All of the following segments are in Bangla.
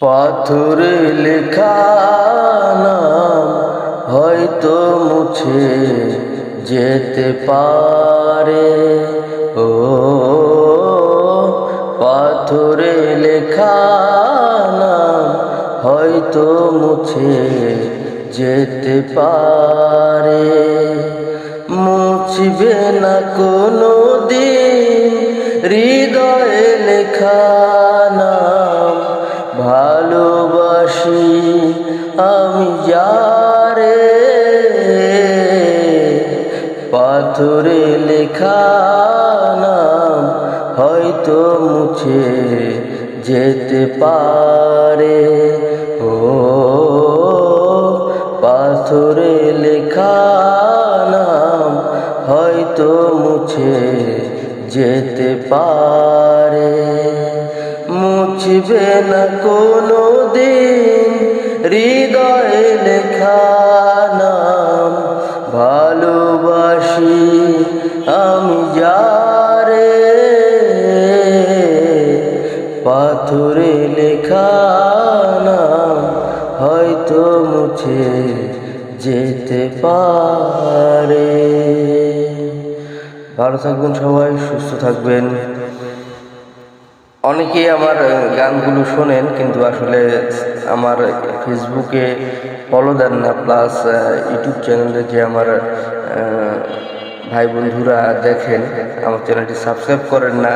পাথরে লেখা নাম হয়তো মুছে যেতে পারে। ও পাথরে লেখা নাম হয়তো মুছে যেতে পারে। মুছবে না কোনো দিন হৃদয়ে লেখা নাম। ভালোবাসি আমি যারে, পাথরে লেখা নাম হয়তো মুছে যেতে পারে। ও পাথরে লেখা নাম হয়তো মুছে যেতে পারে। মুছবে না কোনো দিন হৃদয়ে লেখা নাম। ভালোবাসি আমি যারে, পাথরে লেখা নাম হয়তো মুছে যেতে পারে। ভালো থাকবেন সবাই, সুস্থ থাকবেন। অনেকেই আমার গানগুলো শোনেন কিন্তু আসলে আমার ফেসবুকে ফলো দেন না, প্লাস ইউটিউব চ্যানেলে যে আমার ভাই বন্ধুরা দেখেন আমার চ্যানেলটি সাবস্ক্রাইব করেন না।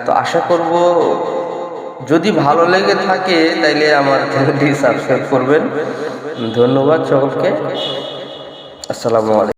তো আশা করব যদি ভালো লেগে থাকে তাইলে আমার চ্যানেলটি সাবস্ক্রাইব করবেন। ধন্যবাদ সকলকে। আসসালামু আলাইকুম।